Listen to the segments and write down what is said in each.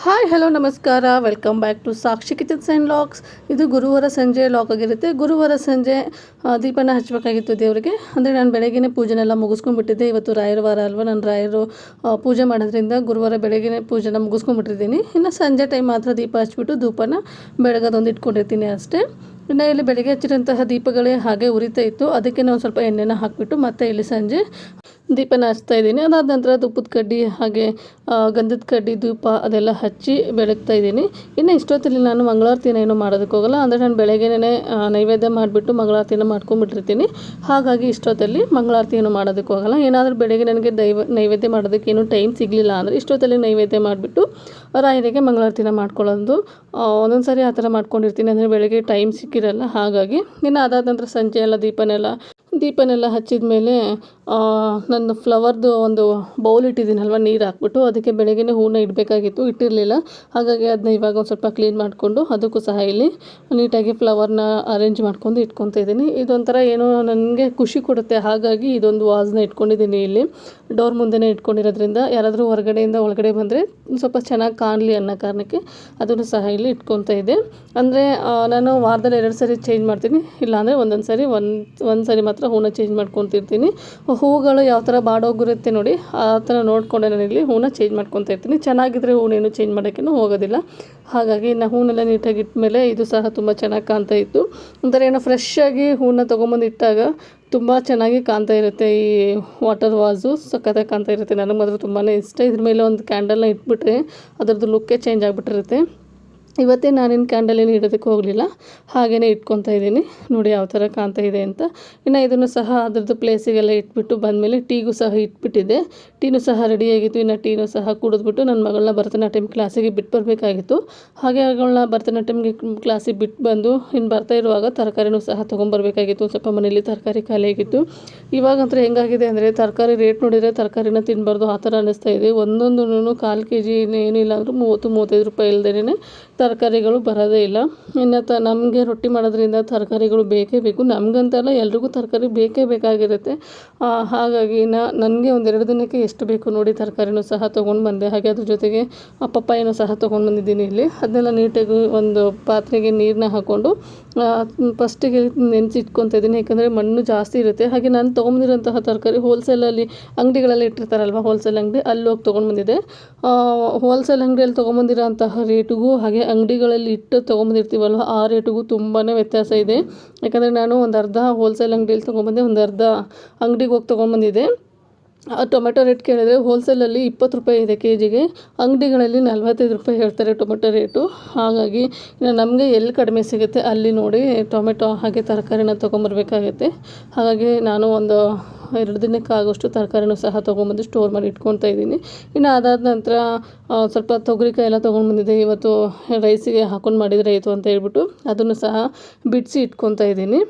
Hi hello ನಮಸ್ಕಾರ, welcome back to Sakshi kitchens and logs. ಇದು ಗುರುವಾರ ಸಂಜೆ ಲಾಗ್ ಆಗಿರುತ್ತೆ. ಗುರುವಾರ ಸಂಜೆ ದೀಪನ ಹಚ್ಚಬೇಕಾಗಿತ್ತು ದೇವರಿಗೆ. ಅಂದರೆ ನಾನು ಬೆಳಗ್ಗೆನೇ ಪೂಜೆನೆಲ್ಲ ಮುಗಿಸ್ಕೊಂಡ್ಬಿಟ್ಟಿದ್ದೆ. ಇವತ್ತು ರಾಯರ ವಾರ ಅಲ್ವಾ, ನಾನು ರಾಯರು ಪೂಜೆ ಮಾಡೋದ್ರಿಂದ ಗುರುವಾರ ಬೆಳಗ್ಗೆನೇ ಪೂಜೆನ ಮುಗಿಸ್ಕೊಂಡ್ಬಿಟ್ಟಿದ್ದೀನಿ. ಇನ್ನು ಸಂಜೆ ಟೈಮ್ ಮಾತ್ರ ದೀಪ ಹಚ್ಬಿಟ್ಟು ಧೂಪನ ಬೆಳಗೋದೊಂದು ಇಟ್ಕೊಂಡಿರ್ತೀನಿ ಅಷ್ಟೇ. ಇನ್ನು ಇಲ್ಲಿ ಬೆಳಗ್ಗೆ ಹಚ್ಚಿರೋಂತಹ ದೀಪಗಳೇ ಹಾಗೆ ಉರಿತಾ ಇತ್ತು. ಅದಕ್ಕೆ ನಾವು ಸ್ವಲ್ಪ ಎಣ್ಣೆನ ಹಾಕಿಬಿಟ್ಟು ಮತ್ತೆ ಇಲ್ಲಿ ಸಂಜೆ ದೀಪನ ಹಚ್ತಾ ಇದ್ದೀನಿ. ಅದಾದ ನಂತರ ತುಪ್ಪದ ಕಡ್ಡಿ ಹಾಗೆ ಗಂಧದ ಕಡ್ಡಿ ಧೂಪ ಅದೆಲ್ಲ ಹಚ್ಚಿ ಬೆಳಗ್ತಾ ಇದ್ದೀನಿ. ಇನ್ನು ಇಷ್ಟೊತ್ತಲ್ಲಿ ನಾನು ಮಂಗಳಾರತಿನ ಏನೂ ಮಾಡೋದಕ್ಕೆ ಹೋಗಲ್ಲ. ಅಂದರೆ ನಾನು ಬೆಳಗ್ಗೆನೇ ನೈವೇದ್ಯ ಮಾಡಿಬಿಟ್ಟು ಮಂಗಳಾರತಿನ ಮಾಡ್ಕೊಂಡ್ಬಿಟ್ಟಿರ್ತೀನಿ. ಹಾಗಾಗಿ ಇಷ್ಟೊತ್ತಲ್ಲಿ ಮಂಗಳಾರತಿ ಏನು ಮಾಡೋದಕ್ಕೆ ಹೋಗಲ್ಲ. ಏನಾದರೂ ಬೆಳಗ್ಗೆ ನನಗೆ ನೈವೇದ್ಯ ಮಾಡೋದಕ್ಕೆ ಏನೂ ಟೈಮ್ ಸಿಗಲಿಲ್ಲ ಅಂದರೆ ಇಷ್ಟೊತ್ತಲ್ಲಿ ನೈವೇದ್ಯ ಮಾಡಿಬಿಟ್ಟು ರಾಯರಿಗೆ ಮಂಗಳಾರತಿನ ಮಾಡ್ಕೊಳ್ಳೋದು. ಒಂದೊಂದು ಸಾರಿ ಆ ಥರ ಮಾಡ್ಕೊಂಡಿರ್ತೀನಿ, ಅಂದರೆ ಬೆಳಗ್ಗೆ ಟೈಮ್ ಸಿಕ್ಕಿರಲ್ಲ. ಹಾಗಾಗಿ ಇನ್ನು ಅದಾದ ನಂತರ ಸಂಜೆ ಎಲ್ಲ ದೀಪನೆಲ್ಲ ಹಚ್ಚಿದ ಮೇಲೆ ನನ್ನ ಫ್ಲವರ್ದು ಒಂದು ಬೌಲ್ ಇಟ್ಟಿದ್ದೀನಲ್ವ, ನೀರು ಹಾಕ್ಬಿಟ್ಟು ಅದಕ್ಕೆ ಬೆಳಗ್ಗೆ ಹೂನ ಇಡಬೇಕಾಗಿತ್ತು, ಇಟ್ಟಿರಲಿಲ್ಲ. ಹಾಗಾಗಿ ಅದನ್ನ ಇವಾಗ ಒಂದು ಸ್ವಲ್ಪ ಕ್ಲೀನ್ ಮಾಡಿಕೊಂಡು ಅದಕ್ಕೂ ಸಹ ಇಲ್ಲಿ ನೀಟಾಗಿ ಫ್ಲವರ್ನ ಅರೇಂಜ್ ಮಾಡ್ಕೊಂಡು ಇಟ್ಕೊತಾ ಇದ್ದೀನಿ. ಇದೊಂಥರ ಏನೋ ನನಗೆ ಖುಷಿ ಕೊಡುತ್ತೆ. ಹಾಗಾಗಿ ಇದೊಂದು ವಾಸ್ನ ಇಟ್ಕೊಂಡಿದ್ದೀನಿ. ಇಲ್ಲಿ ಡೋರ್ ಮುಂದೆನೇ ಇಟ್ಕೊಂಡಿರೋದ್ರಿಂದ ಯಾರಾದರೂ ಹೊರಗಡೆಯಿಂದ ಒಳಗಡೆ ಬಂದರೆ ಸ್ವಲ್ಪ ಚೆನ್ನಾಗಿ ಕಾಣಲಿ ಅನ್ನೋ ಕಾರಣಕ್ಕೆ ಅದನ್ನು ಸಹ ಇಲ್ಲಿ ಇಟ್ಕೊತಾ ಇದ್ದೆ. ಅಂದರೆ ನಾನು ವಾರದಲ್ಲಿ 2 ಸರಿ ಚೇಂಜ್ ಮಾಡ್ತೀನಿ, ಇಲ್ಲಾಂದರೆ ಒಂದೊಂದು ಸರಿ ಒಂದು ಸರಿ ಮಾತ್ರ ಹೂನ ಚೇಂಜ್ ಮಾಡ್ಕೊತಿರ್ತೀನಿ. ಹೂಗಳು ಯಾವ ಥರ ಬಾಡೋಗಿರುತ್ತೆ ನೋಡಿ, ಆ ಥರ ನೋಡಿಕೊಂಡೆ ನಾನಿಲ್ಲಿ ಹೂನ ಚೇಂಜ್ ಮಾಡ್ಕೊತಾ ಇರ್ತೀನಿ. ಚೆನ್ನಾಗಿದ್ದರೆ ಹೂನೇನು ಚೇಂಜ್ ಮಾಡೋಕ್ಕೇನು ಹೋಗೋದಿಲ್ಲ. ಹಾಗಾಗಿ ನಾವು ಹೂನೆಲ್ಲ ನೀಟಾಗಿ ಇಟ್ಟಮೇಲೆ ಇದು ಸಹ ತುಂಬ ಚೆನ್ನಾಗಿ ಕಾಣ್ತಾ ಇತ್ತು. ಒಂಥರ ಏನೋ ಫ್ರೆಶ್ ಆಗಿ ಹೂನ ತೊಗೊಂಬಂದು ಇಟ್ಟಾಗ ತುಂಬ ಚೆನ್ನಾಗಿ ಕಾಣ್ತಾ ಇರುತ್ತೆ. ಈ ವಾಟರ್ ವಾಸು ಸಖತ್ತಾಗಿ ಕಾಣ್ತಾ ಇರುತ್ತೆ. ನನಗೆ ಮಾತ್ರ ತುಂಬಾ ಇಷ್ಟ. ಇದ್ರ ಮೇಲೆ ಒಂದು ಕ್ಯಾಂಡಲ್ನ ಇಟ್ಬಿಟ್ರೆ ಅದರದ್ದು ಲುಕ್ಕೇ ಚೇಂಜ್ ಆಗಿಬಿಟ್ಟಿರುತ್ತೆ. ಇವತ್ತೇ ನಾನೇನು ಕ್ಯಾಂಡಲ್ ಏನು ಇಡೋದಕ್ಕೆ ಹೋಗಲಿಲ್ಲ, ಹಾಗೆಯೇ ಇಟ್ಕೊತಾ ಇದ್ದೀನಿ. ನೋಡಿ ಯಾವ ಥರ ಕಾಣ್ತಾ ಇದೆ ಅಂತ. ಇನ್ನು ಇದನ್ನು ಸಹ ಅದರದ್ದು ಪ್ಲೇಸಿಗೆಲ್ಲ ಇಟ್ಬಿಟ್ಟು ಬಂದಮೇಲೆ ಟೀಗೂ ಸಹ ಇಟ್ಬಿಟ್ಟಿದ್ದೆ. ಟೀನೂ ಸಹ ರೆಡಿಯಾಗಿತ್ತು. ಇನ್ನು ಟೀನೂ ಸಹ ಕುಡಿದ್ಬಿಟ್ಟು ನನ್ನ ಮಗಳನ್ನ ಭರತನಾಟ್ಯಂ ಕ್ಲಾಸಿಗೆ ಬಿಟ್ಟು ಬರಬೇಕಾಗಿತ್ತು. ಹಾಗೆ ಅವಳನ್ನ ಭರತನಾಟ್ಯಂಗೆ ಕ್ಲಾಸಿಗೆ ಬಿಟ್ಟು ಬಂದು ಇನ್ನು ಬರ್ತಾ ಇರುವಾಗ ತರಕಾರಿನೂ ಸಹ ತೊಗೊಂಬರ್ಬೇಕಾಗಿತ್ತು. ಸ್ವಲ್ಪ ಮನೇಲಿ ತರಕಾರಿ ಖಾಲಿ ಆಗಿತ್ತು. ಇವಾಗಂತೂ ಹೆಂಗಾಗಿದೆ ಅಂದರೆ ತರಕಾರಿ ರೇಟ್ ನೋಡಿದರೆ ತರಕಾರಿನ ತಿನ್ನಬಾರ್ದು ಆ ಥರ ಅನ್ನಿಸ್ತಾ ಇದೆ. ಒಂದೊಂದೂ 1/4 kg ಏನಿಲ್ಲ ಅಂದರೂ 30-35 ರೂಪಾಯಿ ಇಲ್ಲದೇ ತರಕಾರಿಗಳು ಬರೋದೇ ಇಲ್ಲ. ಇನ್ನು ನಮಗೆ ರೊಟ್ಟಿ ಮಾಡೋದ್ರಿಂದ ತರಕಾರಿಗಳು ಬೇಕೇ ಬೇಕು. ನಮಗಂತಲ್ಲ, ಎಲ್ರಿಗೂ ತರಕಾರಿ ಬೇಕೇ ಬೇಕಾಗಿರುತ್ತೆ. ಹಾಗಾಗಿ ನನಗೆ 1-2 ದಿನಕ್ಕೆ ಎಷ್ಟು ಬೇಕು ನೋಡಿ ತರಕಾರಿನೂ ಸಹ ತೊಗೊಂಡು ಬಂದೆ. ಹಾಗೆ ಅದ್ರ ಜೊತೆಗೆ ಪಪ್ಪಾಯನೂ ಸಹ ತೊಗೊಂಡು ಬಂದಿದ್ದೀನಿ. ಇಲ್ಲಿ ಅದನ್ನೆಲ್ಲ ನೀಟಾಗಿ ಒಂದು ಪಾತ್ರೆಗೆ ನೀರನ್ನ ಹಾಕ್ಕೊಂಡು ಫಸ್ಟಿಗೆ ನೆನೆಸಿಟ್ಕೊತಾ ಇದ್ದೀನಿ. ಯಾಕಂದರೆ ಮಣ್ಣು ಜಾಸ್ತಿ ಇರುತ್ತೆ. ಹಾಗೆ ನಾನು ತೊಗೊಂಬಂದಿರೋಂತಹ ತರಕಾರಿ ಹೋಲ್ಸೇಲಲ್ಲಿ ಅಂಗಡಿಗಳಲ್ಲಿ ಇಟ್ಟಿರ್ತಾರಲ್ವ, ಹೋಲ್ಸೇಲ್ ಅಂಗಡಿ ಅಲ್ಲಿ ಹೋಗಿ ತೊಗೊಂಡು ಬಂದಿದ್ದೆ. ಹೋಲ್ಸೇಲ್ ಅಂಗಡಿಯಲ್ಲಿ ತೊಗೊಂಬಂದಿರೋ ಅಂತಹ ರೇಟಿಗೂ ಹಾಗೆ ಅಂಗಡಿಗಳಲ್ಲಿ ಇಟ್ಟು ತೊಗೊಂಬಂದಿರ್ತೀವಲ್ವ ಆ ರೇಟಿಗೂ ತುಂಬಾ ವ್ಯತ್ಯಾಸ ಇದೆ. ಯಾಕಂದರೆ ನಾನು ಒಂದು ಅರ್ಧ ಹೋಲ್ಸೇಲ್ ಅಂಗಡಿಯಲ್ಲಿ ತೊಗೊಂಬಂದೆ, ಒಂದು ಅರ್ಧ ಅಂಗಡಿಗೆ ಹೋಗಿ ತೊಗೊಂಬಂದಿದ್ದೆ. ಟೊಮೆಟೊ ರೇಟ್ ಕೇಳಿದರೆ ಹೋಲ್ಸೇಲಲ್ಲಿ 20 ರೂಪಾಯಿ ಇದೆ ಕೆಜಿಗೆ, ಅಂಗಡಿಗಳಲ್ಲಿ 45 ರೂಪಾಯಿ ಹೇಳ್ತಾರೆ ಟೊಮೆಟೊ ರೇಟು. ಹಾಗಾಗಿ ನಮಗೆ ಎಲ್ಲಿ ಕಡಿಮೆ ಸಿಗುತ್ತೆ ಅಲ್ಲಿ ನೋಡಿ ಟೊಮೆಟೊ ಹಾಗೆ ತರಕಾರಿನ ತೊಗೊಂಬರ್ಬೇಕಾಗುತ್ತೆ. ಹಾಗಾಗಿ ನಾನು ಒಂದು 2 ದಿನಕ್ಕಾಗೋಷ್ಟು ತರಕಾರಿನೂ ಸಹ ತೊಗೊಂಬಂದು ಸ್ಟೋರ್ ಮಾಡಿ ಇಟ್ಕೊತಾ ಇದ್ದೀನಿ. ಇನ್ನು ಅದಾದ ನಂತರ ಸ್ವಲ್ಪ ತೊಗರಿಕಾಯಿ ಎಲ್ಲ ತೊಗೊಂಡು ಬಂದಿದ್ದೆ. ಇವತ್ತು ರೈಸಿಗೆ ಹಾಕೊಂಡು ಮಾಡಿದರೆ ಆಯಿತು ಅಂತ ಹೇಳ್ಬಿಟ್ಟು ಅದನ್ನು ಸಹ ಬಿಡಿಸಿ ಇಟ್ಕೊತಾ ಇದ್ದೀನಿ.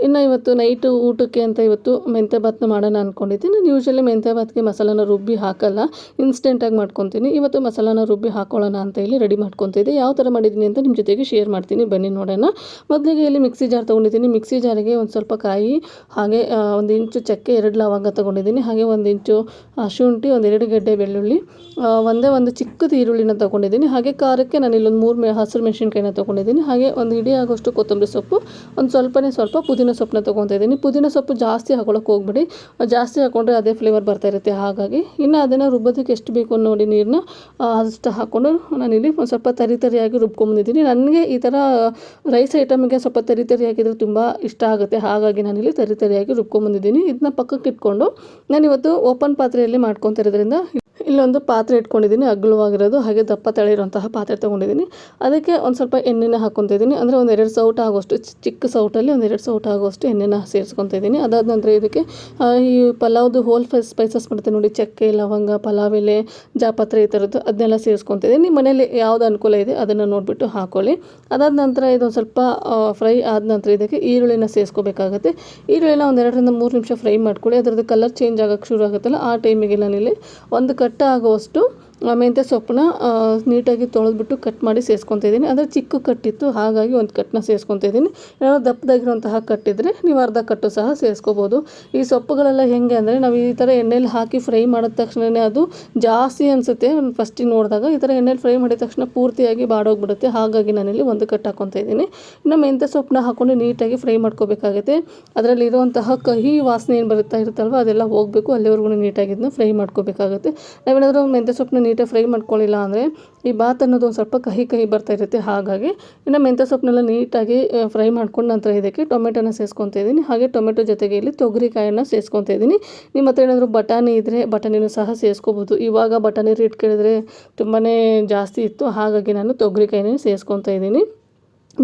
ಇನ್ನು ಇವತ್ತು ನೈಟು ಊಟಕ್ಕೆ ಅಂತ ಇವತ್ತು ಮೆಂತ್ಯ ಭಾತ್ನ ಮಾಡೋಣ ಅಂದ್ಕೊಂಡಿದ್ದೀನಿ. ನಾನು ಯೂಶ್ವಲಿ ಮೆಂತ್ಯ ಭಾತ್ಗೆ ಮಸಾಲಾನ ರುಬ್ಬಿ ಹಾಕಲ್ಲ, ಇನ್ಸ್ಟೆಂಟಾಗಿ ಮಾಡ್ಕೊತೀನಿ. ಇವತ್ತು ಮಸಾಲಾನ ರುಬ್ಬಿ ಹಾಕೊಳ್ಳೋಣ ಅಂತ ಹೇಳಿ ರೆಡಿ ಮಾಡ್ಕೊತಿದ್ದೆ. ಯಾವ ಥರ ಮಾಡಿದ್ದೀನಿ ಅಂತ ನಿಮ್ಮ ಜೊತೆಗೆ ಶೇರ್ ಮಾಡ್ತೀನಿ, ಬನ್ನಿ ನೋಡೋಣ. ಮೊದಲಿಗೆ ಇಲ್ಲಿ ಮಿಕ್ಸಿ ಜಾರ್ ತೊಗೊಂಡಿದ್ದೀನಿ. ಮಿಕ್ಸಿ ಜಾರಿಗೆ ಒಂದು ಸ್ವಲ್ಪ ಕಾಯಿ ಹಾಗೆ 1 ಇಂಚು ಚಕ್ಕೆ, 2 ಲವಂಗ ತೊಗೊಂಡಿದ್ದೀನಿ. ಹಾಗೆ 1 ಇಂಚು ಶುಂಠಿ, 2 ಗೆಡ್ಡೆ ಬೆಳ್ಳುಳ್ಳಿ, ಒಂದೇ ಒಂದು ಚಿಕ್ಕದು ಈರುಳ್ಳಿನ ತೊಗೊಂಡಿದ್ದೀನಿ. ಹಾಗೆ ಖಾರಕ್ಕೆ ನಾನು ಇಲ್ಲೊಂದು 3 ಹಸಿರು ಮೆಣಸಿನ್ಕಾಯಿನ ತೊಗೊಂಡಿದ್ದೀನಿ. ಹಾಗೆ ಒಂದು ಹಿಡಿ ಆಗೋಷ್ಟು ಕೊತ್ತಂಬರಿ ಸೊಪ್ಪು, ಒಂದು ಸ್ವಲ್ಪ ಪುದೀನ ಸೊಪ್ಪನ್ನ ತೊಗೊತಾ ಇದ್ದೀನಿ. ಪುದೀನ ಸೊಪ್ಪು ಜಾಸ್ತಿ ಹಾಕೊಳ್ಳೋಕೆ ಹೋಗ್ಬೇಡಿ, ಜಾಸ್ತಿ ಹಾಕ್ಕೊಂಡ್ರೆ ಅದೇ ಫ್ಲೇವರ್ ಬರ್ತಾ ಇರುತ್ತೆ. ಹಾಗಾಗಿ ಇನ್ನು ಅದನ್ನು ರುಬ್ಬೋದಕ್ಕೆ ಎಷ್ಟು ಬೇಕು ನೋಡಿ ನೀರನ್ನ ಅಷ್ಟು ಹಾಕ್ಕೊಂಡು ನಾನಿಲ್ಲಿ ಒಂದು ಸ್ವಲ್ಪ ತರಿಯಾಗಿ ರುಬ್ಕೊಂಬಂದಿದ್ದೀನಿ. ನನಗೆ ಈ ಥರ ರೈಸ್ ಐಟಮ್ಗೆ ಸ್ವಲ್ಪ ತರಿಯಾಗಿದ್ರೆ ತುಂಬ ಇಷ್ಟ ಆಗುತ್ತೆ. ಹಾಗಾಗಿ ನಾನಿಲ್ಲಿ ತರಿಯಾಗಿ ರುಬ್ಕೊಂಬಂದಿದ್ದೀನಿ. ಇದನ್ನ ಪಕ್ಕಕ್ಕೆ ಇಟ್ಕೊಂಡು ನಾನಿವತ್ತು ಓಪನ್ ಪಾತ್ರೆಯಲ್ಲಿ ಮಾಡ್ಕೊತಿರೋದ್ರಿಂದ ಇಲ್ಲೊಂದು ಪಾತ್ರೆ ಇಟ್ಕೊಂಡಿದ್ದೀನಿ, ಅಗಲವಾಗಿರೋದು. ಹಾಗೆ ದಪ್ಪ ತಳಿರುವಂತಹ ಪಾತ್ರೆ ತೊಗೊಂಡಿದ್ದೀನಿ. ಅದಕ್ಕೆ ಒಂದು ಸ್ವಲ್ಪ ಎಣ್ಣೆನ ಹಾಕ್ಕೊತಾ ಇದ್ದೀನಿ. ಅಂದರೆ 1-2 ಸೌಟು ಆಗೋಷ್ಟು, ಚಿಕ್ಕ ಸೌಟಲ್ಲಿ 1-2 ಸೌಟು ಆಗೋಷ್ಟು ಎಣ್ಣೆನ ಸೇರಿಸ್ಕೊತಾ ಇದ್ದೀನಿ. ಅದಾದ ನಂತರ ಇದಕ್ಕೆ ಈ ಪಲಾವ್ದು ಹೋಲ್ ಸ್ಪೈಸಸ್ ಮಾಡ್ತೀನಿ ನೋಡಿ, ಚಕ್ಕೆ, ಲವಂಗ, ಪಲಾವ್ ಎಲೆ, ಜಾಪತ್ರೆ ಈ ಥರದ್ದು ಅದನ್ನೆಲ್ಲ ಸೇರಿಸ್ಕೊತಾ ಇದ್ದೀನಿ. ನಿಮ್ಮ ಮನೇಲಿ ಯಾವುದು ಅನುಕೂಲ ಇದೆ ಅದನ್ನು ನೋಡಿಬಿಟ್ಟು ಹಾಕ್ಕೊಳ್ಳಿ. ಅದಾದ ನಂತರ ಇದೊಂದು ಸ್ವಲ್ಪ ಫ್ರೈ ಆದ ನಂತರ ಇದಕ್ಕೆ ಈರುಳ್ಳಿನ ಸೇರಿಸ್ಕೋಬೇಕಾಗುತ್ತೆ. ಈರುಳ್ಳಿನ 1-2-3 ನಿಮಿಷ ಫ್ರೈ ಮಾಡ್ಕೊಳ್ಳಿ. ಅದರದ್ದು ಕಲರ್ ಚೇಂಜ್ ಆಗೋಕ್ಕೆ ಶುರು ಆಗುತ್ತಲ್ಲ, ಆ ಟೈಮಿಗೆ ನಾನಿಲ್ಲಿ ಒಂದು ಕಟ್ಟ ಆಗುವಷ್ಟು ಮೆಂತ್ಯ ಸೊಪ್ಪನ್ನ ನೀಟಾಗಿ ತೊಳೆದ್ಬಿಟ್ಟು ಕಟ್ ಮಾಡಿ ಸೇರಿಸ್ಕೊತಾ ಇದ್ದೀನಿ. ಅಂದರೆ ಚಿಕ್ಕ ಕಟ್ಟಿತ್ತು, ಹಾಗಾಗಿ ಒಂದು ಕಟ್ಟನ್ನ ಸೇರಿಸ್ಕೊತಾ ಇದ್ದೀನಿ. ಏನಾದ್ರು ದಪ್ಪದಾಗಿರುವಂತಹ ಕಟ್ಟಿದ್ರೆ ನೀವು ಅರ್ಧ ಕಟ್ಟು ಸಹ ಸೇರಿಸ್ಕೋಬೋದು. ಈ ಸೊಪ್ಪುಗಳೆಲ್ಲ ಹೆಂಗೆ ಅಂದರೆ ನಾವು ಈ ಥರ ಎಣ್ಣೆಲಿ ಹಾಕಿ ಫ್ರೈ ಮಾಡಿದ ತಕ್ಷಣವೇ ಅದು ಜಾಸ್ತಿ ಅನಿಸುತ್ತೆ. ಫಸ್ಟಿಗೆ ನೋಡಿದಾಗ ಈ ಥರ ಎಣ್ಣೆಲಿ ಫ್ರೈ ಮಾಡಿದ ತಕ್ಷಣ ಪೂರ್ತಿಯಾಗಿ ಬಾಡೋಗ್ಬಿಡುತ್ತೆ. ಹಾಗಾಗಿ ನಾನಿಲ್ಲಿ ಒಂದು ಕಟ್ಟು ಹಾಕ್ಕೊತಾ ಇದ್ದೀನಿ. ಇನ್ನು ಮೆಂತ್ಯ ಸೊಪ್ಪನ್ನ ಹಾಕ್ಕೊಂಡು ನೀಟಾಗಿ ಫ್ರೈ ಮಾಡ್ಕೋಬೇಕಾಗುತ್ತೆ. ಅದರಲ್ಲಿರುವಂತಹ ಕಹಿ ವಾಸನೆ ಏನು ಇರುತ್ತಲ್ವ ಅದೆಲ್ಲ ಹೋಗಬೇಕು, ಅಲ್ಲಿವರೆಗೂ ನೀಟಾಗಿ ಇದನ್ನ ಫ್ರೈ ಮಾಡ್ಕೋಬೇಕಾಗುತ್ತೆ. ನಾವೇನಾದರೂ ಮೆಂತ್ಯ ಸೊಪ್ಪನ್ನ ನೀಟಾಗಿ ಫ್ರೈ ಮಾಡ್ಕೊಳ್ಳಿಲ್ಲ ಅಂದರೆ ಈ ಬಾತ್ ಅನ್ನೋದು ಒಂದು ಸ್ವಲ್ಪ ಕಹಿ ಬರ್ತಾ ಇರುತ್ತೆ. ಹಾಗಾಗಿ ಇನ್ನು ಮೆಂತ್ಯ ಸೊಪ್ಪನ್ನೆಲ್ಲ ನೀಟಾಗಿ ಫ್ರೈ ಮಾಡ್ಕೊಂಡು ನಂತರ ಇದಕ್ಕೆ ಟೊಮೆಟೊನ ಸೇರಿಸ್ಕೊತಾ ಇದ್ದೀನಿ. ಹಾಗೆ ಟೊಮೆಟೊ ಜೊತೆಗೆ ಇಲ್ಲಿ ತೊಗರಿಕಾಯನ್ನು ಸೇರಿಸ್ಕೊತಾ ಇದ್ದೀನಿ. ನಿಮ್ಮ ಹತ್ರ ಏನಾದರೂ ಬಟಾಣಿ ಇದ್ದರೆ ಬಟಾಣಿನೂ ಸಹ ಸೇರಿಸ್ಕೋಬೋದು. ಇವಾಗ ಬಟಾಣಿ ರೇಟ್ ಕೇಳಿದ್ರೆ ತುಂಬಾ ಜಾಸ್ತಿ ಇತ್ತು, ಹಾಗಾಗಿ ನಾನು ತೊಗರಿಕಾಯಿನೇ ಸೇರಿಸ್ಕೊತಾ ಇದ್ದೀನಿ.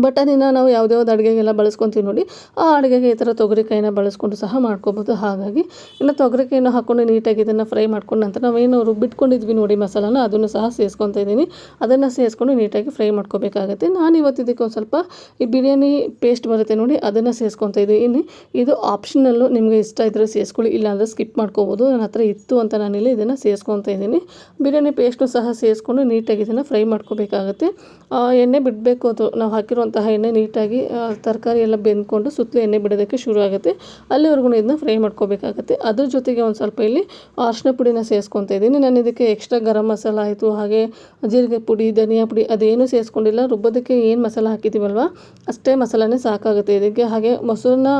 ಬಟಾಣಿನ ನಾವು ಯಾವುದ್ಯಾವ್ದು ಅಡುಗೆಗೆಲ್ಲ ಬಳಸ್ಕೊತೀವಿ ನೋಡಿ, ಆ ಅಡುಗೆಗೆ ಈ ಥರ ತೊಗರಿಕಾಯಿನ ಬಳಸ್ಕೊಂಡು ಸಹ ಮಾಡ್ಕೋಬೋದು. ಹಾಗಾಗಿ ಇನ್ನು ತೊಗರಿಕಾಯಿನ ಹಾಕ್ಕೊಂಡು ನೀಟಾಗಿ ಇದನ್ನು ಫ್ರೈ ಮಾಡ್ಕೊಂಡು ನಂತರ ನಾವೇನು ರುಬ್ಬಿಟ್ಕೊಂಡಿದ್ವಿ ನೋಡಿ ಮಸಾಲಾನ, ಅದನ್ನು ಸಹ ಸೇರಿಸ್ಕೊತಾ ಇದ್ದೀನಿ. ಅದನ್ನು ಸೇರಿಸ್ಕೊಂಡು ನೀಟಾಗಿ ಫ್ರೈ ಮಾಡ್ಕೋಬೇಕಾಗುತ್ತೆ. ನಾನು ಇವತ್ತು ಇದಕ್ಕೆ ಒಂದು ಸ್ವಲ್ಪ ಈ ಬಿರಿಯಾನಿ ಪೇಸ್ಟ್ ಬರುತ್ತೆ ನೋಡಿ, ಅದನ್ನು ಸೇರಿಸ್ಕೊತಾ ಇದ್ದೀನಿ. ಇದು ಆಪ್ಷನಲ್ಲು, ನಿಮಗೆ ಇಷ್ಟ ಇದ್ದರೆ ಸೇರಿಸ್ಕೊಳ್ಳಿ, ಇಲ್ಲಾಂದರೆ ಸ್ಕಿಪ್ ಮಾಡ್ಕೋಬೋದು. ನನ್ನ ಹತ್ರ ಇತ್ತು ಅಂತ ನಾನಿಲ್ಲಿ ಇದನ್ನು ಸೇರಿಸ್ಕೊತಾ ಇದ್ದೀನಿ. ಬಿರಿಯಾನಿ ಪೇಸ್ಟು ಸಹ ಸೇರಿಸ್ಕೊಂಡು ನೀಟಾಗಿ ಇದನ್ನು ಫ್ರೈ ಮಾಡ್ಕೋಬೇಕಾಗುತ್ತೆ. ಎಣ್ಣೆ ಬಿಡಬೇಕು, ಅದು ನಾವು ಹಾಕಿರುವಂತಹ ಎಣ್ಣೆ ನೀಟಾಗಿ ತರಕಾರಿ ಎಲ್ಲ ಬೆಂದ್ಕೊಂಡು ಸುತ್ತಲೂ ಎಣ್ಣೆ ಬಿಡೋದಕ್ಕೆ ಶುರು ಆಗುತ್ತೆ. ಅಲ್ಲಿವರೆಗೂ ಇದನ್ನ ಫ್ರೈ ಮಾಡ್ಕೋಬೇಕಾಗುತ್ತೆ. ಅದ್ರ ಜೊತೆಗೆ ಒಂದು ಸ್ವಲ್ಪ ಇಲ್ಲಿ ಅರಿಶಿನ ಪುಡಿನ ಸೇರಿಸ್ಕೊತಾ ಇದ್ದೀನಿ. ನಾನು ಇದಕ್ಕೆ ಎಕ್ಸ್ಟ್ರಾ ಗರಂ ಮಸಾಲ ಆಯಿತು, ಹಾಗೆ ಜೀರಿಗೆ ಪುಡಿ, ಧನಿಯಾ ಪುಡಿ ಅದೇನೂ ಸೇರಿಸ್ಕೊಂಡಿಲ್ಲ. ರುಬ್ಬೋದಕ್ಕೆ ಏನು ಮಸಾಲ ಹಾಕಿದ್ದೀವಲ್ವ ಅಷ್ಟೇ ಮಸಾಲನೇ ಸಾಕಾಗುತ್ತೆ ಇದಕ್ಕೆ. ಹಾಗೆ ಮೊಸರನ್ನ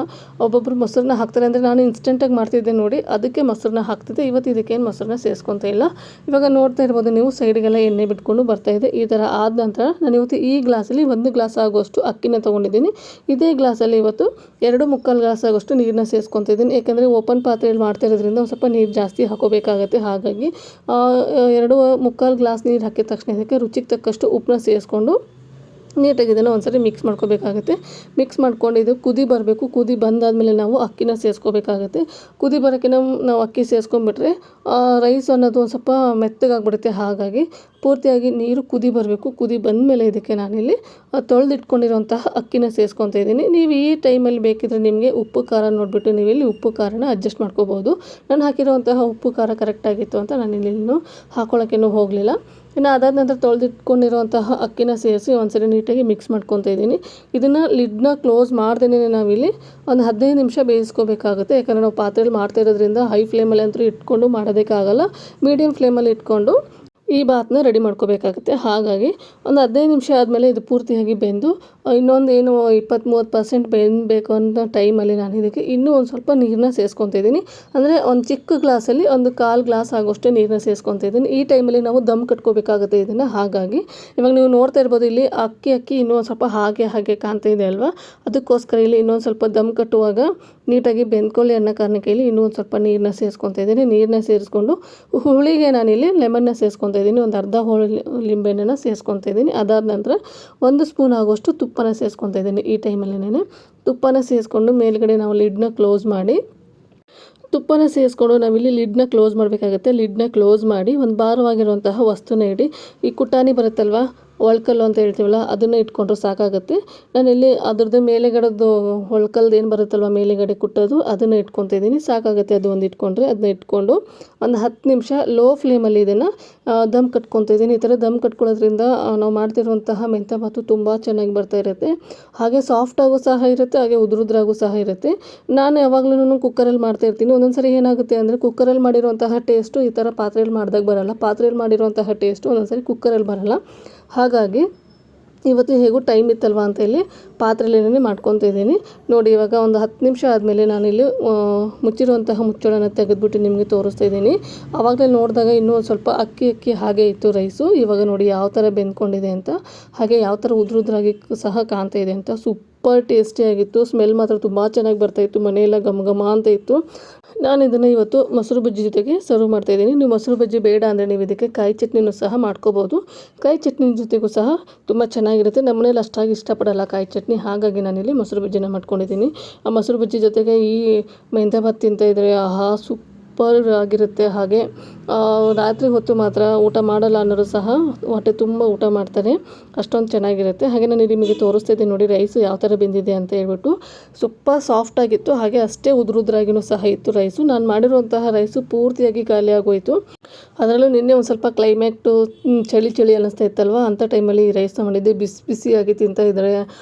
ಒಬ್ಬೊಬ್ಬರು ಮೊಸರನ್ನ ಹಾಕ್ತಾರೆ, ಅಂದರೆ ನಾನು ಇನ್ಸ್ಟೆಂಟಾಗಿ ಮಾಡ್ತಿದ್ದೆ ನೋಡಿ, ಅದಕ್ಕೆ ಮೊಸರನ್ನ ಹಾಕ್ತಿದ್ದೆ. ಇವತ್ತು ಇದಕ್ಕೇನು ಮೊಸರನ್ನ ಸೇರಿಸ್ಕೊತಾ ಇಲ್ಲ. ಇವಾಗ ನೋಡ್ತಾ ಇರ್ಬೋದು ನೀವು, ಸೈಡ್ಗೆಲ್ಲ ಎಣ್ಣೆ ಬಿಟ್ಕೊಂಡು ಬರ್ತಾಯಿದೆ. ಈ ಥರ ಆದ ನಂತರ ನಾನು ಇವತ್ತು ಈ ಗ್ಲಾಸಲ್ಲಿ 1 ಗ್ಲಾಸ್ ಆಗುವಷ್ಟು ಅಕ್ಕಿನ ತೊಗೊಂಡಿದ್ದೀನಿ. ಇದೇ ಗ್ಲಾಸಲ್ಲಿ ಇವತ್ತು 2.25 ಗ್ಲಾಸ್ ಆಗೋಷ್ಟು ನೀರನ್ನ ಸೇರಿಸ್ಕೊತಾ ಇದ್ದೀನಿ. ಯಾಕೆಂದರೆ ಓಪನ್ ಪಾತ್ರೆಯಲ್ಲಿ ಮಾಡ್ತಾ ಇರೋದ್ರಿಂದ ಒಂದು ಸ್ವಲ್ಪ ನೀರು ಜಾಸ್ತಿ ಹಾಕೋಬೇಕಾಗತ್ತೆ. ಹಾಗಾಗಿ 2.25 ಗ್ಲಾಸ್ ನೀರು ಹಾಕಿದ ತಕ್ಷಣ ಇದಕ್ಕೆ ರುಚಿಗೆ ತಕ್ಕಷ್ಟು ಉಪ್ಪನ್ನ ಸೇರಿಸ್ಕೊಂಡು ನೀಟಾಗಿ ಇದನ್ನು ಒಂದ್ಸರಿ ಮಿಕ್ಸ್ ಮಾಡ್ಕೋಬೇಕಾಗುತ್ತೆ. ಮಿಕ್ಸ್ ಮಾಡ್ಕೊಂಡು ಇದು ಕುದಿ ಬರಬೇಕು. ಕುದಿ ಬಂದಾದಮೇಲೆ ನಾವು ಅಕ್ಕಿನ ಸೇರಿಸ್ಕೋಬೇಕಾಗುತ್ತೆ. ಕುದಿ ಬರೋಕ್ಕೆ ನಾವು ಅಕ್ಕಿ ಸೇರಿಸ್ಕೊಂಡ್ಬಿಟ್ರೆ ರೈಸ್ ಅನ್ನೋದು ಒಂದು ಸ್ವಲ್ಪ ಮೆತ್ತಗಾಗ್ಬಿಡುತ್ತೆ. ಹಾಗಾಗಿ ಪೂರ್ತಿಯಾಗಿ ನೀರು ಕುದಿ ಬರಬೇಕು. ಕುದಿ ಬಂದಮೇಲೆ ಇದಕ್ಕೆ ನಾನಿಲ್ಲಿ ತೊಳೆದಿಟ್ಕೊಂಡಿರೋಂತಹ ಅಕ್ಕಿನ ಸೇರಿಸ್ಕೊತಾ ಇದ್ದೀನಿ. ನೀವು ಈ ಟೈಮಲ್ಲಿ ಬೇಕಿದ್ರೆ ನಿಮಗೆ ಉಪ್ಪು ಖಾರ ನೋಡಿಬಿಟ್ಟು ನೀವು ಇಲ್ಲಿ ಉಪ್ಪು ಖಾರನ ಅಡ್ಜಸ್ಟ್ ಮಾಡ್ಕೋಬೋದು. ನಾನು ಹಾಕಿರೋಂತಹ ಉಪ್ಪು ಖಾರ ಕರೆಕ್ಟಾಗಿತ್ತು ಅಂತ ನಾನು ಇಲ್ಲಿ ಹಾಕೊಳ್ಳೋಕ್ಕೇನೂ ಹೋಗಲಿಲ್ಲ. ಇನ್ನು ಅದಾದ ನಂತರ ತೊಳೆದಿಟ್ಕೊಂಡಿರೋಂತಹ ಅಕ್ಕಿನ ಸೇರಿಸಿ ಒಂದ್ಸರಿ ನೀಟಾಗಿ ಮಿಕ್ಸ್ ಮಾಡ್ಕೊತಾ ಇದ್ದೀನಿ. ಇದನ್ನು ಲಿಡ್ನ ಕ್ಲೋಸ್ ಮಾಡ್ದೇ ನಾವಿಲ್ಲಿ ಒಂದು 15 ನಿಮಿಷ ಬೇಯಿಸ್ಕೋಬೇಕಾಗುತ್ತೆ. ಯಾಕಂದರೆ ನಾವು ಪಾತ್ರೆಯಲ್ಲಿ ಮಾಡ್ತಾ ಇರೋದ್ರಿಂದ ಹೈ ಫ್ಲೇಮಲ್ಲಿ ಅಂತೂ ಇಟ್ಕೊಂಡು ಮಾಡೋದಕ್ಕಾಗಲ್ಲ. ಮೀಡಿಯಮ್ ಫ್ಲೇಮಲ್ಲಿ ಇಟ್ಕೊಂಡು ಈ ಬಾತನ್ನ ರೆಡಿ ಮಾಡ್ಕೋಬೇಕಾಗುತ್ತೆ. ಹಾಗಾಗಿ ಒಂದು 15 ನಿಮಿಷ ಆದಮೇಲೆ ಇದು ಪೂರ್ತಿಯಾಗಿ ಬೆಂದು ಇನ್ನೊಂದು ಏನು 20-30% ಬೆಂದಬೇಕು ಅನ್ನೋ ಟೈಮಲ್ಲಿ ನಾನು ಇದಕ್ಕೆ ಇನ್ನೂ ಒಂದು ಸ್ವಲ್ಪ ನೀರನ್ನ ಸೇರಿಸ್ಕೊತಾ ಇದ್ದೀನಿ. ಅಂದರೆ ಒಂದು ಚಿಕ್ಕ ಗ್ಲಾಸಲ್ಲಿ 1/4 ಗ್ಲಾಸ್ ಆಗೋಷ್ಟು ನೀರನ್ನ ಸೇರಿಸ್ಕೊತಾ ಇದ್ದೀನಿ. ಈ ಟೈಮಲ್ಲಿ ನಾವು ದಮ್ ಕಟ್ಕೋಬೇಕಾಗುತ್ತೆ ಇದನ್ನು. ಹಾಗಾಗಿ ಇವಾಗ ನೀವು ನೋಡ್ತಾ ಇರ್ಬೋದು ಇಲ್ಲಿ ಅಕ್ಕಿ ಇನ್ನೂ ಒಂದು ಸ್ವಲ್ಪ ಹಾಗೆ ಕಾಣ್ತಾ ಇದೆ ಅಲ್ವಾ, ಅದಕ್ಕೋಸ್ಕರ ಇಲ್ಲಿ ಇನ್ನೊಂದು ಸ್ವಲ್ಪ ದಮ್ ಕಟ್ಟುವಾಗ ನೀಟಾಗಿ ಬೆಂದ್ಕೊಳ್ಳಿ ಅನ್ನೋ ಕಾರಣಕ್ಕೆ ಇಲ್ಲಿ ಇನ್ನೂ ಒಂದು ಸ್ವಲ್ಪ ನೀರನ್ನ ಸೇರಿಸ್ಕೊತಾ ಇದ್ದೀನಿ. ನೀರನ್ನ ಸೇರಿಸ್ಕೊಂಡು ಹುಳಿಗೆ ನಾನಿಲ್ಲಿ ಲೆಮನ್ನ ಸೇರಿಸ್ಕೊತಾ ಇದ್ದೀನಿ. ಒಂದು ಅರ್ಧ ಲಿಂಬೆಹಣ್ಣನ್ನು ಸೇರಿಸ್ಕೊತಾ ಇದ್ದೀನಿ. ಅದಾದ ನಂತರ 1 ಸ್ಪೂನ್ ಆಗೋಷ್ಟು ತುಪ್ಪನ ಸೇರಿಸ್ಕೊತಾ ಇದ್ದೀನಿ. ಈ ಟೈಮಲ್ಲಿ ತುಪ್ಪನ ಸೇರಿಸ್ಕೊಂಡು ಮೇಲ್ಗಡೆ ನಾವು ಲಿಡ್ನ ಕ್ಲೋಸ್ ಮಾಡಿ ತುಪ್ಪನ ಸೇರಿಸ್ಕೊಂಡು ನಾವಿಲ್ಲಿ ಲಿಡ್ನ ಕ್ಲೋಸ್ ಮಾಡಬೇಕಾಗುತ್ತೆ. ಲಿಡ್ನ ಕ್ಲೋಸ್ ಮಾಡಿ ಒಂದು ಭಾರವಾಗಿರುವಂತಹ ವಸ್ತುನ ಇಡಿ. ಈ ಕುಟಾಣಿ ಬರುತ್ತಲ್ವ, ಒಳ್ಕಲ್ಲು ಅಂತ ಹೇಳ್ತೀವಲ್ಲ, ಅದನ್ನು ಇಟ್ಕೊಂಡ್ರೆ ಸಾಕಾಗುತ್ತೆ. ನಾನಿಲ್ಲಿ ಅದ್ರದ್ದು ಮೇಲೆಗಡೆದು ಒಳ್ಕಲ್ದು ಏನು ಬರುತ್ತಲ್ವ ಮೇಲೆಗಡೆ ಕುಟ್ಟೋದು, ಅದನ್ನು ಇಟ್ಕೊತಾ ಇದ್ದೀನಿ. ಸಾಕಾಗುತ್ತೆ ಅದು ಒಂದು ಇಟ್ಕೊಂಡ್ರೆ. ಅದನ್ನ ಇಟ್ಕೊಂಡು ಒಂದು 10 ನಿಮಿಷ ಲೋ ಫ್ಲೇಮಲ್ಲಿ ಇದನ್ನು ದಮ್ ಕಟ್ಕೊತಾ ಇದ್ದೀನಿ. ಈ ಥರ ದಮ್ ಕಟ್ಕೊಳ್ಳೋದ್ರಿಂದ ನಾವು ಮಾಡ್ತಿರುವಂತಹ ಮೆಂತ್ಯ ಬಾತು ತುಂಬ ಚೆನ್ನಾಗಿ ಬರ್ತಾ ಇರುತ್ತೆ. ಹಾಗೆ ಸಾಫ್ಟಾಗೂ ಸಹ ಇರುತ್ತೆ, ಹಾಗೆ ಉದುರುದ್ರಾಗೂ ಸಹ ಇರುತ್ತೆ. ನಾನು ಯಾವಾಗಲೂ ಕುಕ್ಕರಲ್ಲಿ ಮಾಡ್ತಾ ಇರ್ತೀನಿ. ಒಂದೊಂದು ಸರಿ ಏನಾಗುತ್ತೆ ಅಂದರೆ ಕುಕ್ಕರಲ್ಲಿ ಮಾಡಿರುವಂತಹ ಟೇಸ್ಟು ಈ ಥರ ಪಾತ್ರೆಯಲ್ಲಿ ಮಾಡಿದಾಗ ಬರೋಲ್ಲ. ಪಾತ್ರೆಯಲ್ಲಿ ಮಾಡಿರುವಂತಹ ಟೇಸ್ಟು ಒಂದೊಂದು ಸರಿ ಕುಕ್ಕರಲ್ಲಿ ಬರೋಲ್ಲ. ಹಾಗಾಗಿ ಇವತ್ತು ಹೇಗೂ ಟೈಮ್ ಇತ್ತಲ್ವ ಅಂತ ಇಲ್ಲಿ ಪಾತ್ರೆಯಲ್ಲೇ ಮಾಡ್ಕೊತಾ ಇದ್ದೀನಿ. ನೋಡಿ ಇವಾಗ ಒಂದು 10 ನಿಮಿಷ ಆದಮೇಲೆ ನಾನಿಲ್ಲಿ ಮುಚ್ಚಿರುವಂತಹ ಮುಚ್ಚಳನ ತೆಗೆದುಬಿಟ್ಟು ನಿಮಗೆ ತೋರಿಸ್ತಾ ಇದ್ದೀನಿ. ಆವಾಗಲೇ ನೋಡಿದಾಗ ಇನ್ನೂ ಒಂದು ಸ್ವಲ್ಪ ಅಕ್ಕಿ ಹಾಗೆ ಇತ್ತು ರೈಸು. ಇವಾಗ ನೋಡಿ ಯಾವ ಥರ ಬೆಂದ್ಕೊಂಡಿದೆ ಅಂತ, ಹಾಗೆ ಯಾವ ಥರ ಉದುರಾಗಿ ಸಹ ಕಾಣ್ತಾ ಇದೆ ಅಂತ. ಸೂಪರ್ ಟೇಸ್ಟಿಯಾಗಿತ್ತು. ಸ್ಮೆಲ್ ಮಾತ್ರ ತುಂಬ ಚೆನ್ನಾಗಿ ಬರ್ತಾಯಿತ್ತು. ಮನೆಯೆಲ್ಲ ಘಮ ಅಂತ ಇತ್ತು. ನಾನು ಇದನ್ನು ಇವತ್ತು ಮೊಸರು ಬಜ್ಜಿ ಜೊತೆಗೆ ಸರ್ವ್ ಮಾಡ್ತಾಯಿದ್ದೀನಿ. ನೀವು ಮೊಸರು ಬಜ್ಜಿ ಬೇಡ ಅಂದರೆ ನೀವು ಇದಕ್ಕೆ ಕಾಯಿ ಚಟ್ನಿನೂ ಸಹ ಮಾಡ್ಕೋಬೋದು. ಕಾಯಿ ಚಟ್ನಿ ಜೊತೆಗೂ ಸಹ ತುಂಬ ಚೆನ್ನಾಗಿರುತ್ತೆ. ನಮ್ಮ ಮನೇಲಿ ಅಷ್ಟಾಗಿ ಇಷ್ಟಪಡಲ್ಲ ಕಾಯಿ ಚಟ್ನಿ, ಹಾಗಾಗಿ ನಾನಿಲ್ಲಿ ಮೊಸರು ಬಜ್ಜಿನ ಮಾಡ್ಕೊಂಡಿದ್ದೀನಿ. ಆ ಮೊಸರು ಬಜ್ಜಿ ಜೊತೆಗೆ ಈ ಮೆಂತ್ಯ ಭಾತ್ ತಿಂತಾಯಿದ್ರೆ ಆಹಾ ಸೂಪರ್ ಆಗಿರುತ್ತೆ. ಹಾಗೆ ರಾತ್ರಿ ಹೊತ್ತು ಮಾತ್ರ ಊಟ ಮಾಡಲ್ಲ ಅನ್ನೋರು ಸಹ ಹೊಟ್ಟೆ ತುಂಬ ಊಟ ಮಾಡ್ತಾರೆ, ಅಷ್ಟೊಂದು ಚೆನ್ನಾಗಿರುತ್ತೆ. ಹಾಗೆ ನಾನು ನಿಮಗೆ ತೋರಿಸ್ತಿದ್ದೆ ನೋಡಿ ರೈಸು ಯಾವ ಥರ ಬೆಂದಿದೆ ಅಂತ ಹೇಳ್ಬಿಟ್ಟು. ಸೂಪರ್ ಸಾಫ್ಟಾಗಿತ್ತು, ಹಾಗೆ ಅಷ್ಟೇ ಉದುರುದ್ರಾಗಿನೂ ಸಹ ಇತ್ತು ರೈಸು. ನಾನು ಮಾಡಿರುವಂತಹ ರೈಸು ಪೂರ್ತಿಯಾಗಿ ಖಾಲಿ ಆಗೋಯಿತು. ಅದರಲ್ಲೂ ನಿನ್ನೆ ಒಂದು ಸ್ವಲ್ಪ ಕ್ಲೈಮೇಟು ಚಳಿ ಚಳಿ ಅನ್ನಿಸ್ತಾ ಇತ್ತಲ್ವ, ಅಂಥ ಟೈಮಲ್ಲಿ ಈ ರೈಸ್ನ ಮಾಡಿದ್ದೆ. ಬಿಸಿ ಬಿಸಿಯಾಗಿ ತಿಂತಾಯಿದ್ರೆ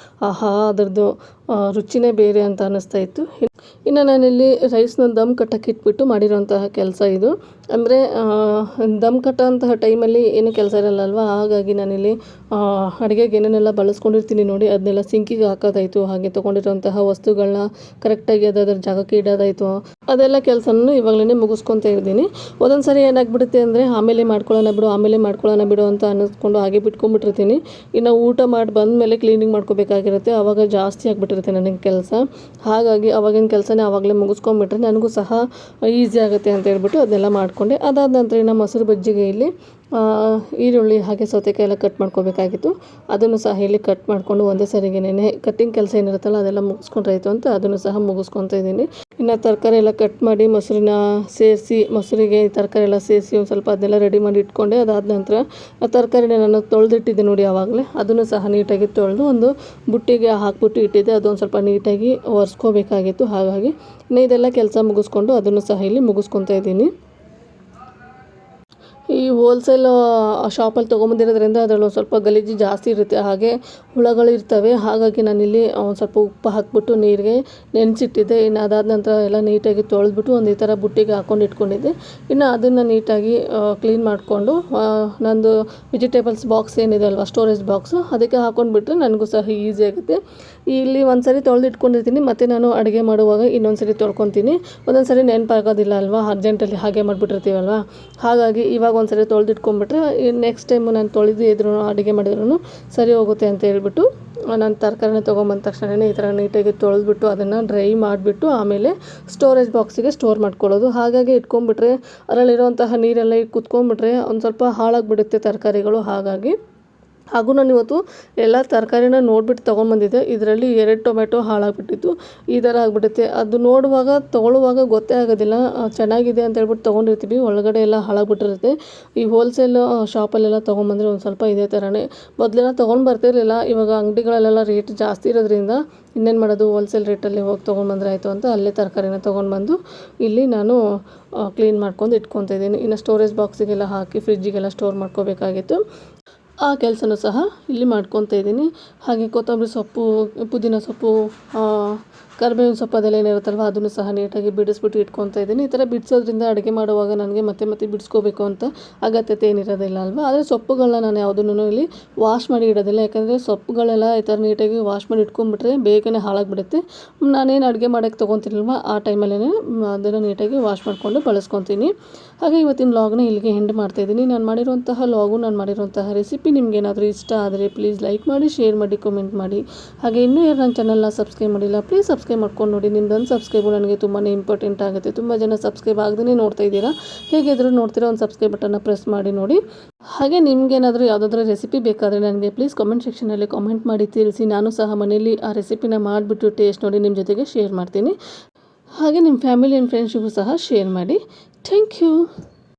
ಆಹಾ ಅದರದ್ದು ರುಚಿನೇ ಬೇರೆ ಅಂತ ಅನ್ನಿಸ್ತಾ ಇತ್ತು. ಇನ್ನು ನಾನಿಲ್ಲಿ ರೈಸ್ನ ದಮ್ ಕಟ್ಟಕ್ಕೆ ಇಟ್ಬಿಟ್ಟು ಮಾಡಿರೋಂತಹ ಕೆಲಸ ಇದು. ಅಂದರೆ ದಮ್ ಕಟ್ಟೋಂತಹ ಟೈಮಲ್ಲಿ ಏನು ಕೆಲಸ ಇರಲ್ಲ, ಹಾಗಾಗಿ ನಾನಿಲ್ಲಿ ಅಡುಗೆಗೆ ಏನೇನೆಲ್ಲ ಬಳಸ್ಕೊಂಡಿರ್ತೀನಿ ನೋಡಿ ಅದನ್ನೆಲ್ಲ ಸಿಂಕಿಗೆ ಹಾಕೋದಾಯಿತು. ಹಾಗೆ ತೊಗೊಂಡಿರೋಂತಹ ವಸ್ತುಗಳನ್ನ ಕರೆಕ್ಟಾಗಿ ಅದರ ಜಾಗಕ್ಕೆ ಇಡೋದಾಯಿತು. ಅದೆಲ್ಲ ಕೆಲಸನೂ ಇವಾಗಲೇ ಮುಗಿಸ್ಕೊತಾ ಇದ್ದೀನಿ. ಒಂದೊಂದು ಸಾರಿ ಏನಾಗ್ಬಿಡುತ್ತೆ ಅಂದರೆ ಆಮೇಲೆ ಮಾಡ್ಕೊಳ್ಳೋಣ ಬಿಡು ಅಂತ ಅನ್ನಿಸ್ಕೊಂಡು ಹಾಗೆ ಬಿಟ್ಕೊಂಡ್ಬಿಟ್ಟಿರ್ತೀನಿ. ಇನ್ನು ಊಟ ಮಾಡಿ ಬಂದಮೇಲೆ ಕ್ಲೀನಿಂಗ್ ಮಾಡ್ಕೋಬೇಕಾಗಿರುತ್ತೆ, ಆವಾಗ ಜಾಸ್ತಿ ಆಗಿಬಿಟ್ಟಿರುತ್ತೆ ನನಗೆ ಕೆಲಸ. ಹಾಗಾಗಿ ಅವಾಗಿನ ಕೆಲಸನೇ ಆವಾಗಲೇ ಮುಗಿಸ್ಕೊಂಡ್ಬಿಟ್ರೆ ನನಗೂ ಸಹ ಈಸಿ ಆಗುತ್ತೆ ಅಂತ ಹೇಳ್ಬಿಟ್ಟು ಅದನ್ನೆಲ್ಲ ಮಾಡಿಕೊಂಡೆ. ಅದಾದ ನಂತರ ಇನ್ನು ಮೊಸರು ಬಜ್ಜಿಗೆ ಇಲ್ಲಿ ಈರುಳ್ಳಿ ಹಾಗೆ ಸೌತೆಕಾಯಿ ಎಲ್ಲ ಕಟ್ ಮಾಡ್ಕೋಬೇಕಾಗಿತ್ತು. ಅದನ್ನು ಸಹ ಇಲ್ಲಿ ಕಟ್ ಮಾಡಿಕೊಂಡು ಒಂದೇ ಸರಿಗೇನೆ ಕಟ್ಟಿಂಗ್ ಕೆಲಸ ಏನಿರುತ್ತಲ್ಲ ಅದೆಲ್ಲ ಮುಗಿಸ್ಕೊಂಡ್ರಾಯ್ತು ಅಂತ ಅದನ್ನು ಸಹ ಮುಗಿಸ್ಕೊತಾ ಇದ್ದೀನಿ. ಇನ್ನು ತರಕಾರಿ ಎಲ್ಲ ಕಟ್ ಮಾಡಿ ಮೊಸರಿಗೆ ತರಕಾರಿ ಎಲ್ಲ ಸೇರಿಸಿ ಒಂದು ಸ್ವಲ್ಪ ಅದನ್ನೆಲ್ಲ ರೆಡಿ ಮಾಡಿ ಇಟ್ಕೊಂಡೆ. ಅದಾದ ನಂತರ ತರಕಾರಿನ ನಾನು ತೊಳೆದಿಟ್ಟಿದ್ದೆ ನೋಡಿ ಆವಾಗಲೇ, ಅದನ್ನು ಸಹ ನೀಟಾಗಿ ತೊಳೆದು ಒಂದು ಬುಟ್ಟಿಗೆ ಹಾಕ್ಬಿಟ್ಟು ಇಟ್ಟಿದ್ದೆ. ಅದೊಂದು ಸ್ವಲ್ಪ ನೀಟಾಗಿ ಒರೆಸ್ಕೋಬೇಕಾಗಿತ್ತು. ಹಾಗಾಗಿ ಇದೆಲ್ಲ ಕೆಲಸ ಮುಗಿಸ್ಕೊಂಡು ಅದನ್ನು ಸಹ ಇಲ್ಲಿ ಮುಗಿಸ್ಕೊತಾ ಇದ್ದೀನಿ. ಈ ಹೋಲ್ಸೇಲ್ ಶಾಪಲ್ಲಿ ತೊಗೊಂಬಂದಿರೋದ್ರಿಂದ ಅದರಲ್ಲಿ ಒಂದು ಸ್ವಲ್ಪ ಗಲೀಜು ಜಾಸ್ತಿ ಇರುತ್ತೆ, ಹಾಗೆ ಹುಳಗಳು ಇರ್ತವೆ. ಹಾಗಾಗಿ ನಾನಿಲ್ಲಿ ಒಂದು ಸ್ವಲ್ಪ ಉಪ್ಪು ಹಾಕ್ಬಿಟ್ಟು ನೀರಿಗೆ ನೆನೆಸಿಟ್ಟಿದ್ದೆ. ಇನ್ನು ಅದಾದ ನಂತರ ಎಲ್ಲ ನೀಟಾಗಿ ತೊಳೆದ್ಬಿಟ್ಟು ಒಂದು ಈ ಥರ ಬುಟ್ಟಿಗೆ ಹಾಕ್ಕೊಂಡು ಇಟ್ಕೊಂಡಿದ್ದೆ. ಇನ್ನು ಅದನ್ನು ನೀಟಾಗಿ ಕ್ಲೀನ್ ಮಾಡಿಕೊಂಡು ನಂದು ವೆಜಿಟೇಬಲ್ಸ್ ಬಾಕ್ಸ್ ಏನಿದೆ ಅಲ್ವಾ, ಸ್ಟೋರೇಜ್ ಬಾಕ್ಸು, ಅದಕ್ಕೆ ಹಾಕ್ಕೊಂಡ್ಬಿಟ್ರೆ ನನಗೂ ಸಹ ಈಸಿ ಆಗುತ್ತೆ. ಇಲ್ಲಿ ಒಂದು ಸರಿ ತೊಳೆದು ಇಟ್ಕೊಂಡಿರ್ತೀನಿ, ಮತ್ತು ನಾನು ಅಡುಗೆ ಮಾಡುವಾಗ ಇನ್ನೊಂದು ಸರಿ ತೊಳ್ಕೊತೀನಿ. ಒಂದೊಂದು ಸರಿ ನೆನಪಾಗೋದಿಲ್ಲ ಅಲ್ವಾ, ಅರ್ಜೆಂಟಲ್ಲಿ ಹಾಗೆ ಮಾಡಿಬಿಟ್ಟಿರ್ತೀವಲ್ವ. ಹಾಗಾಗಿ ಇವಾಗ ಒಂದು ಸರಿ ತೊಳೆದಿಟ್ಕೊಂಡ್ಬಿಟ್ರೆ ನೆಕ್ಸ್ಟ್ ಟೈಮು ನಾನು ತೊಳೆದು ಇದ್ರೂ ಅಡುಗೆ ಮಾಡಿದ್ರೂ ಸರಿ ಹೋಗುತ್ತೆ ಅಂತ ಹೇಳ್ಬಿಟ್ಟು ನಾನು ತರಕಾರಿನ ತೊಗೊಂಬಂದ ತಕ್ಷಣವೇ ಈ ಥರ ನೀಟಾಗಿ ತೊಳೆದ್ಬಿಟ್ಟು ಅದನ್ನು ಡ್ರೈ ಮಾಡಿಬಿಟ್ಟು ಆಮೇಲೆ ಸ್ಟೋರೇಜ್ ಬಾಕ್ಸಿಗೆ ಸ್ಟೋರ್ ಮಾಡ್ಕೊಳ್ಳೋದು. ಹಾಗಾಗಿ ಇಟ್ಕೊಂಡ್ಬಿಟ್ರೆ ಅದರಲ್ಲಿರೋಂತಹ ನೀರೆಲ್ಲ ಕುತ್ಕೊಂಡ್ಬಿಟ್ರೆ ಒಂದು ಸ್ವಲ್ಪ ಹಾಳಾಗಿಬಿಡುತ್ತೆ ತರಕಾರಿಗಳು. ಹಾಗೂ ನಾನು ಇವತ್ತು ಎಲ್ಲ ತರಕಾರಿನ ನೋಡಿಬಿಟ್ಟು ತೊಗೊಂಬಂದಿದ್ದೆ. ಇದರಲ್ಲಿ 2 ಟೊಮೆಟೊ ಹಾಳಾಗಿಬಿಟ್ಟಿತ್ತು. ಈ ಥರ ಆಗಿಬಿಡುತ್ತೆ, ಅದು ತೊಗೊಳ್ಳುವಾಗ ಗೊತ್ತೇ ಆಗೋದಿಲ್ಲ. ಚೆನ್ನಾಗಿದೆ ಅಂತ ಹೇಳ್ಬಿಟ್ಟು ತೊಗೊಂಡಿರ್ತೀವಿ, ಒಳಗಡೆ ಎಲ್ಲ ಹಾಳಾಗಿಬಿಟ್ಟಿರುತ್ತೆ. ಈ ಹೋಲ್ಸೇಲ್ ಶಾಪಲ್ಲೆಲ್ಲ ತೊಗೊಂಬಂದರೆ ಒಂದು ಸ್ವಲ್ಪ ಇದೇ ಥರನೇ. ಮೊದಲೆಲ್ಲ ತೊಗೊಂಡು ಬರ್ತಿರ್ಲಿಲ್ಲ, ಇವಾಗ ಅಂಗಡಿಗಳಲ್ಲೆಲ್ಲ ರೇಟ್ ಜಾಸ್ತಿ ಇರೋದ್ರಿಂದ ಇನ್ನೇನು ಮಾಡೋದು, ಹೋಲ್ಸೇಲ್ ರೇಟಲ್ಲಿ ಹೋಗಿ ತೊಗೊಂಡ್ಬಂದ್ರೆ ಆಯಿತು ಅಂತ ಅಲ್ಲೇ ತರಕಾರಿನ ತೊಗೊಂಡ್ಬಂದು ಇಲ್ಲಿ ನಾನು ಕ್ಲೀನ್ ಮಾಡ್ಕೊಂಡು ಇಟ್ಕೊತಾ ಇದ್ದೀನಿ. ಇನ್ನು ಸ್ಟೋರೇಜ್ ಬಾಕ್ಸಿಗೆಲ್ಲ ಹಾಕಿ ಫ್ರಿಜ್ಜಿಗೆಲ್ಲ ಸ್ಟೋರ್ ಮಾಡ್ಕೋಬೇಕಾಗಿತ್ತು. ಆ ಕೆಲಸನೂ ಸಹ ಇಲ್ಲಿ ಮಾಡ್ಕೊತಾ ಇದ್ದೀನಿ. ಹಾಗೆ ಕೊತ್ತಂಬರಿ ಸೊಪ್ಪು, ಪುದೀನ ಸೊಪ್ಪು, ಕರಿಬೇವಿನ ಸೊಪ್ಪು ಅದೆಲ್ಲ ಏನಿರುತ್ತಲ್ವ ಅದನ್ನು ಸಹ ನೀಟಾಗಿ ಬಿಡಿಸ್ಬಿಟ್ಟು ಇಟ್ಕೊತಾ ಇದ್ದೀನಿ. ಈ ಥರ ಬಿಡಿಸೋದ್ರಿಂದ ಅಡುಗೆ ಮಾಡುವಾಗ ನನಗೆ ಮತ್ತೆ ಬಿಡಿಸ್ಕೋಬೇಕು ಅಂತ ಅಗತ್ಯತೆ ಏನಿರೋದಿಲ್ಲ ಅಲ್ವಾ. ಆದರೆ ಸೊಪ್ಪುಗಳನ್ನ ನಾನು ಯಾವುದನ್ನು ಇಲ್ಲಿ ವಾಶ್ ಮಾಡಿ ಇಡೋದಿಲ್ಲ, ಯಾಕಂದರೆ ಸೊಪ್ಪುಗಳೆಲ್ಲ ಈ ಥರ ನೀಟಾಗಿ ವಾಶ್ ಮಾಡಿ ಇಟ್ಕೊಂಡ್ಬಿಟ್ರೆ ಬೇಗನೆ ಹಾಳಾಗಿಬಿಡುತ್ತೆ. ನಾನೇನು ಅಡುಗೆ ಮಾಡೋಕ್ಕೆ ತೊಗೊತೀನಲ್ವ ಆ ಟೈಮಲ್ಲೇ ಅದನ್ನು ನೀಟಾಗಿ ವಾಶ್ ಮಾಡಿಕೊಂಡು ಬಳಸ್ಕೊತೀನಿ. ಹಾಗೆ ಇವತ್ತಿನ ವ್ಲಾಗ್ನ ಇಲ್ಲಿಗೆ ಎಂಡ್ ಮಾಡ್ತಾಯಿದ್ದೀನಿ. ನಾನು ಮಾಡಿರುವಂತಹ ರೆಸಿಪಿ ನಿಮಗೇನಾದರೂ ಇಷ್ಟ ಆದರೆ ಪ್ಲೀಸ್ ಲೈಕ್ ಮಾಡಿ, ಶೇರ್ ಮಾಡಿ, ಕಮೆಂಟ್ ಮಾಡಿ. ಹಾಗೆ ಇನ್ನೂ ಯಾರು ನನ್ನ ಚಾನಲ್ನ ಸಬ್ಸ್ಕ್ರೈಬ್ ಮಾಡಿಲ್ಲ ಪ್ಲೀಸ್ ಸಬ್ಸ್ಕ್ರೈಬ್ ಮಾಡ್ಕೊಂಡು ನೋಡಿ. ನಿಮ್ಮದೊಂದು ಸಬ್ಸ್ಕ್ರೈಬು ನನಗೆ ತುಂಬಾ ಇಂಪಾರ್ಟೆಂಟ್ ಆಗುತ್ತೆ. ತುಂಬ ಜನ ಸಬ್ಸ್ಕ್ರೈಬ್ ಆಗದೇ ನೋಡ್ತಾ ಇದ್ದೀರಾ, ಹೇಗಿದ್ದರೂ ನೋಡ್ತೀರಾ, ಒಂದು ಸಬ್ಸ್ಕ್ರೈಬ್ ಬಟನ್ನ ಪ್ರೆಸ್ ಮಾಡಿ ನೋಡಿ. ಹಾಗೆ ನಿಮಗೇನಾದರೂ ಯಾವುದಾದ್ರೂ ರೆಸಿಪಿ ಬೇಕಾದರೆ ನನಗೆ ಪ್ಲೀಸ್ ಕಮೆಂಟ್ ಸೆಕ್ಷನಲ್ಲಿ ಕಾಮೆಂಟ್ ಮಾಡಿ ತಿಳಿಸಿ. ನಾನು ಸಹ ಮನೇಲಿ ಆ ರೆಸಿಪಿನ ಮಾಡಿಬಿಟ್ಟು ಟೇಸ್ಟ್ ನೋಡಿ ನಿಮ್ಮ ಜೊತೆಗೆ ಶೇರ್ ಮಾಡ್ತೀನಿ. ಹಾಗೆ ನಿಮ್ಮ ಫ್ಯಾಮಿಲಿ ಆ್ಯಂಡ್ ಫ್ರೆಂಡ್ಸಿಗೂ ಸಹ ಶೇರ್ ಮಾಡಿ. Thank you.